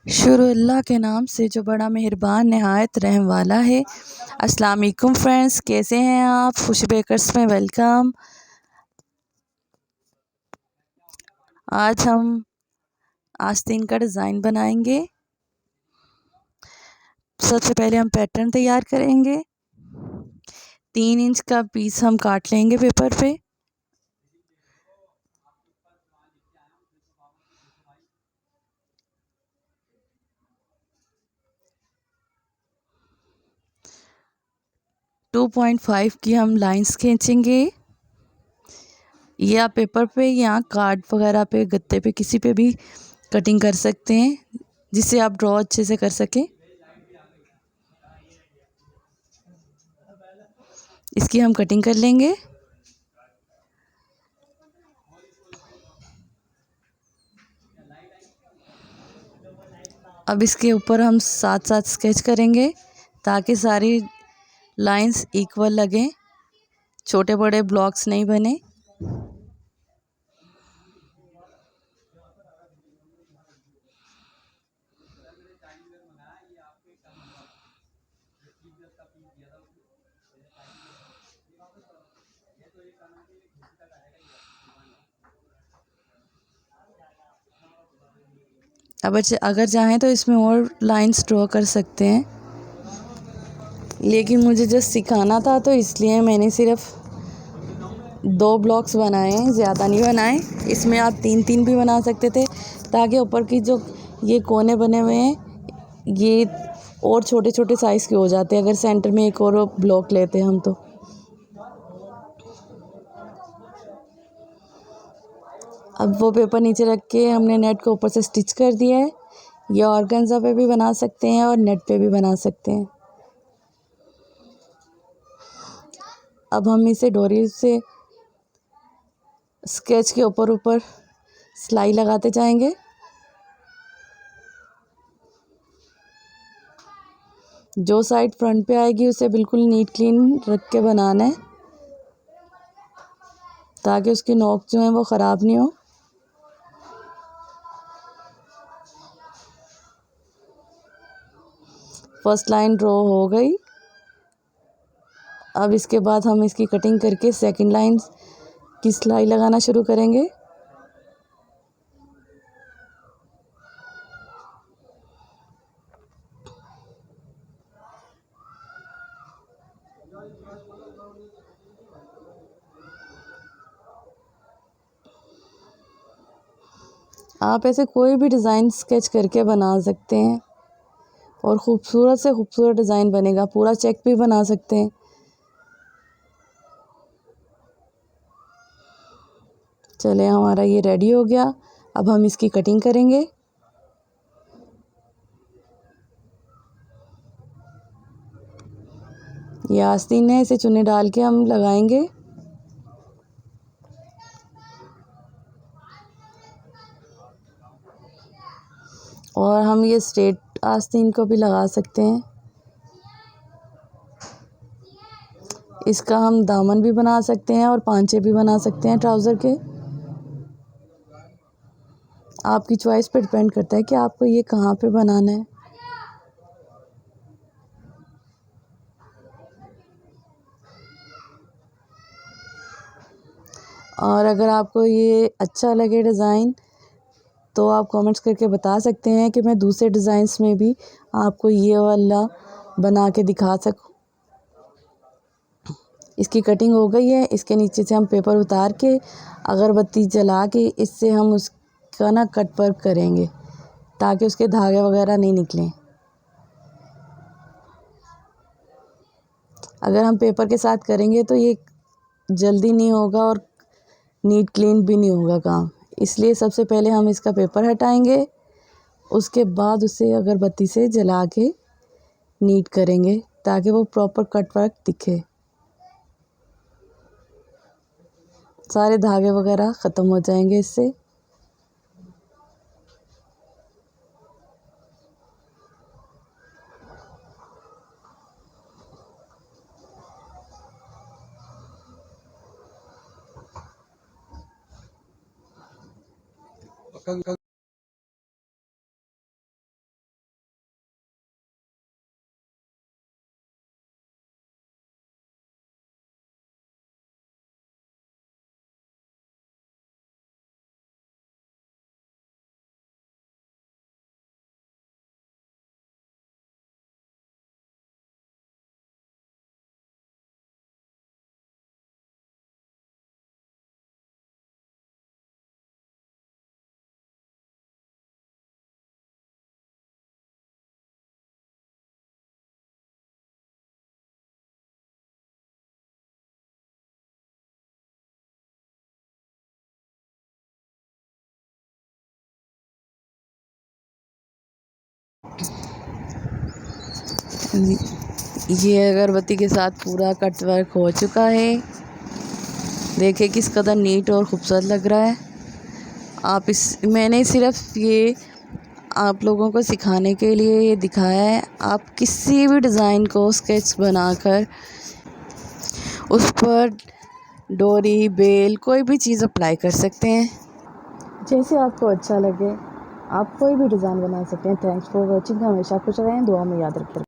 शुरू अल्लाह के नाम से जो बड़ा मेहरबान नहायत रहम वाला है। अस्सलाम वालेकुम फ्रेंड्स, कैसे हैं आप? खुश बेकर्स में वेलकम। आज हम आस्तीन का डिज़ाइन बनाएंगे। सबसे पहले हम पैटर्न तैयार करेंगे। 3 इंच का पीस हम काट लेंगे पेपर पे। टू 2.5 की हम लाइंस खींचेंगे। ये आप पेपर पे या कार्ड वगैरह पे, गत्ते पे, किसी पे भी कटिंग कर सकते हैं, जिससे आप ड्रॉ अच्छे से कर सकें। इसकी हम कटिंग कर लेंगे। अब इसके ऊपर हम साथ साथ स्केच करेंगे ताकि सारी लाइंस इक्वल लगें, छोटे बड़े ब्लॉक्स नहीं बने। अब अगर चाहें तो इसमें और लाइंस ड्रॉ कर सकते हैं, लेकिन मुझे जस्ट सिखाना था तो इसलिए मैंने सिर्फ 2 ब्लॉक्स बनाए हैं, ज़्यादा नहीं बनाए। इसमें आप 3-3 भी बना सकते थे ताकि ऊपर की जो ये कोने बने हुए हैं ये और छोटे छोटे साइज़ के हो जाते अगर सेंटर में एक और ब्लॉक लेते हम तो। अब वो पेपर नीचे रख के हमने नेट को ऊपर से स्टिच कर दिया है। ये ऑर्गेन्जा पे भी बना सकते हैं और नेट पे भी बना सकते हैं। अब हम इसे डोरी से स्केच के ऊपर ऊपर सिलाई लगाते जाएंगे। जो साइड फ्रंट पे आएगी उसे बिल्कुल नीट क्लीन रख के बनाना है ताकि उसकी नोक जो है वो ख़राब नहीं हो। फर्स्ट लाइन ड्रॉ हो गई। अब इसके बाद हम इसकी कटिंग करके सेकंड लाइन की सिलाई लगाना शुरू करेंगे। आप ऐसे कोई भी डिज़ाइन स्केच करके बना सकते हैं और ख़ूबसूरत से ख़ूबसूरत डिज़ाइन बनेगा। पूरा चेक भी बना सकते हैं। चले, हमारा ये रेडी हो गया। अब हम इसकी कटिंग करेंगे। ये आस्तीन है, इसे चुन्नी डाल के हम लगाएंगे। और हम ये स्ट्रेट आस्तीन को भी लगा सकते हैं। इसका हम दामन भी बना सकते हैं और पांचे भी बना सकते हैं ट्राउज़र के। आपकी चॉइस पे डिपेंड करता है कि आपको ये कहाँ पे बनाना है। और अगर आपको ये अच्छा लगे डिज़ाइन तो आप कमेंट्स करके बता सकते हैं कि मैं दूसरे डिज़ाइंस में भी आपको ये वाला बना के दिखा सकूं। इसकी कटिंग हो गई है। इसके नीचे से हम पेपर उतार के अगरबत्ती जला के इससे हम उसका ना कट वर्क करेंगे ताकि उसके धागे वगैरह नहीं निकलें। अगर हम पेपर के साथ करेंगे तो ये जल्दी नहीं होगा और नीट क्लीन भी नहीं होगा काम। इसलिए सबसे पहले हम इसका पेपर हटाएंगे, उसके बाद उसे अगरबत्ती से जला के नीट करेंगे ताकि वो प्रॉपर कट वर्क दिखे, सारे धागे वगैरह ख़त्म हो जाएंगे इससे। ये अगरबत्ती के साथ पूरा कट वर्क हो चुका है। देखिए किस कदर नीट और खूबसूरत लग रहा है। मैंने सिर्फ ये आप लोगों को सिखाने के लिए ये दिखाया है। आप किसी भी डिज़ाइन को स्केच बनाकर उस पर डोरी, बेल, कोई भी चीज़ अप्लाई कर सकते हैं, जैसे आपको अच्छा लगे। आप कोई भी डिज़ाइन बना सकते हैं। Thanks for watching. हमेशा खुश रहें, दुआ में याद रखें।